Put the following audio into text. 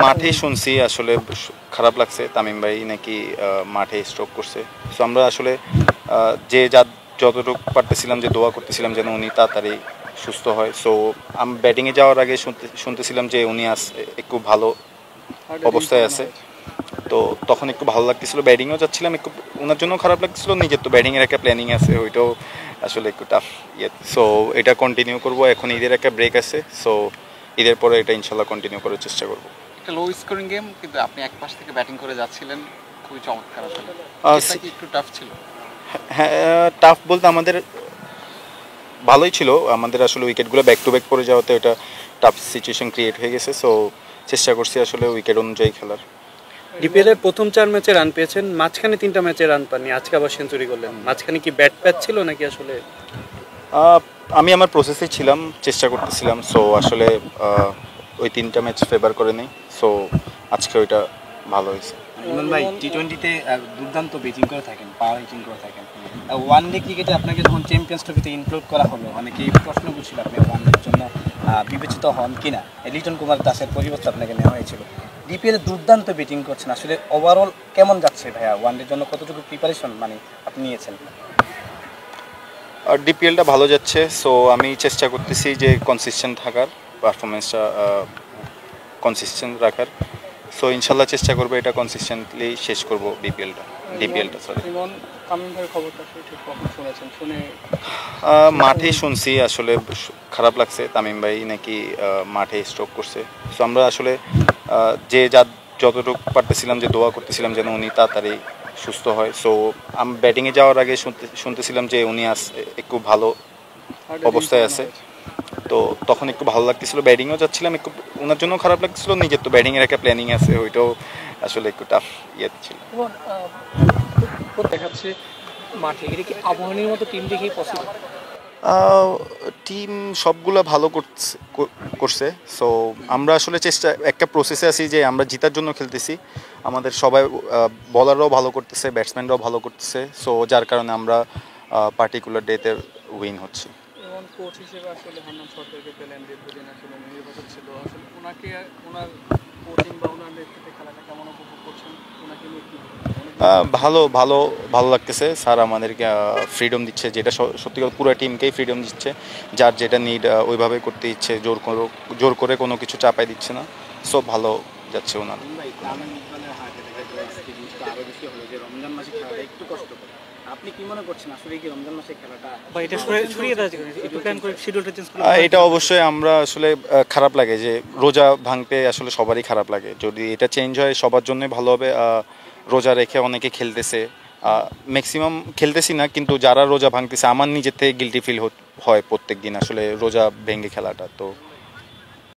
মাঠেই শুনছি আসলে খারাপ লাগছে তামিম ভাই নাকি মাঠে স্ট্রোক করছে। সো আমরা আসলে যে যতটুকু পারতেছিলাম যে দোয়া করতেছিলাম যেন উনি তাড়াতাড়ি সুস্থ হয়। সো আমি ব্যাটিংয়ে যাওয়ার আগে শুনতেছিলাম যে উনি একটু ভালো অবস্থায় আছে। তো তখন একটু ভালো লাগতেছিল, ব্যাটিংও যাচ্ছিলাম, একটু ওনার জন্য খারাপ লাগতেছিল, নিজের তো ব্যাটিংয়ের একটা প্ল্যানিং আছে, ওইটাও আসলে একটু টাফ ইয়ে। সো এটা কন্টিনিউ করব, এখন ঈদের একটা ব্রেক আছে। সো ঈদের পরে এটা ইনশাল্লাহ কন্টিনিউ করার চেষ্টা করব। একটা লো স্কোরিং গেম, কিন্তু আপনি এক পাশ থেকে ব্যাটিং করে যাচ্ছিলেন, খুবই চমৎকার আসলে। এটা কি একটু টাফ ছিল? হ্যাঁ, টাফ বলতে আমাদের ভালোই ছিল, আমাদের আসলে উইকেটগুলো ব্যাক টু ব্যাক পড়ে যাওয়াতে এটা টাফ সিচুয়েশন ক্রিয়েট হয়ে গেছে। সো চেষ্টা করছি আসলে উইকেট অনুযায়ী খেলার। ডিপিএলের প্রথম 4 ম্যাচে রান পেয়েছেন, মাঝখানে 3টা ম্যাচে রান পাননি, আজকে আবার সেঞ্চুরি করলেন। মাঝখানে কি ব্যাট প্যাচ ছিল নাকি আসলে? আমি আমার প্রসেসে ছিলাম, চেষ্টা করতেছিলাম। সো আসলে ওই 3টা ম্যাচ ফেভার করে নেই। সো আজকে ওইটা ভালো হয়েছে। ইমন ভাই টি-20তে দুর্দান্ত ব্যাটিং করে থাকেন, পাওয়ার হিটিং করে থাকেন। ওয়ান ডে ক্রিকেটে আপনাকে যখন চ্যাম্পিয়ন্স ট্রফিতে ইনক্লুড করা হলো, অনেকেই প্রশ্ন করছিল আপনি ওয়ান ডের জন্য বিবেচিত হন কিনা। লিটন কুমার দাসের পরিবর্তে আপনাকে নেওয়া হয়েছিল। ডিপিএল দুর্দান্ত ব্যাটিং করছেন, আসলে ওভারঅল কেমন যাচ্ছে ভাইয়া? ওয়ান ডের জন্য কতটুকু প্রিপারেশন মানে আপনি নিয়েছেন? আর ডিপিএলটা ভালো যাচ্ছে। সো আমি চেষ্টা করতেছি যে কনসিস্টেন্ট থাকার, পারফরমেন্সটা কনসিস্টেন্ট রাখার। সো ইনশাল্লাহ চেষ্টা করবো এটা কনসিস্টেন্টলি শেষ করবো ডিপিএলটা সরি। মাঠেই শুনছি আসলে খারাপ লাগছে, তামিম ভাই নাকি মাঠে স্ট্রোক করছে। সো আমরা আসলে যে যতটুকু পারতেছিলাম যে দোয়া করতেছিলাম যেন উনি তাড়াতাড়ি সুস্থ হয়। সো আমি ব্যাটিংয়ে যাওয়ার আগে শুনতেছিলাম যে উনি একটু ভালো অবস্থায় আছে। তো তখন একটু ভালো লাগতেছিল, ব্যাটিংও যাচ্ছিলাম, একটু ওনার জন্য খারাপ লাগতেছিল, নিজের তো ব্যাটিংয়ের একটা প্ল্যানিং আছে, ওইটাও আসলে একটু টাফ ইয়ে ছিল। দেখাচ্ছে মাঠে, এটা কি আবাহনীর মতো টিম দেখেই পসিবল? টিম সবগুলো ভালো করছে। সো আমরা আসলে একটা প্রসেসে আছি যে আমরা জিতার জন্য খেলতেছি। আমাদের সবাই বলাররাও ভালো করতেছে, ব্যাটসম্যানরাও ভালো করতেছে। সো যার কারণে আমরা পার্টিকুলার ডেতে উইন হচ্ছি। এবং কোচ হিসেবে আসলে হান্নান সরকারকে পেলেন, দীর্ঘদিন আসলে নির্বাচন ছিল, আসলে ওনাকে ওনার কোচিং বা ওনার নেতৃত্বে খেলাটা কেমন উপভোগ করছেন? ওনাকে নিয়ে কি ভালো ভালো ভালো লাগতেছে। স্যার আমাদেরকে ফ্রিডম দিচ্ছে, যেটা সত্যি পুরো টিমকেই ফ্রিডম দিচ্ছে, যার যেটা নিড ওইভাবে করতে ইচ্ছে, জোর করে কোনো কিছু চাপাই দিচ্ছে না। সো ভালো যাচ্ছে ওনার। রমজান মাসে খেলাটা একটু কষ্টকর, আপনি কি মনে করছেন আসলে কি রমজান মাসে খেলাটা? এটা অবশ্যই আমরা আসলে খারাপ লাগে যে রোজা ভাঙতে আসলে সবারই খারাপ লাগে। যদি এটা চেঞ্জ হয় সবার জন্যই ভালো হবে। রোজা রেখে অনেকে খেলতেছে, ম্যাক্সিমাম খেলতেছি না, কিন্তু যারা রোজা ভাঙতেছে আমার নিজের থেকে গিল্টি ফিল হয় প্রত্যেক দিন আসলে রোজা ভেঙে খেলাটা। তো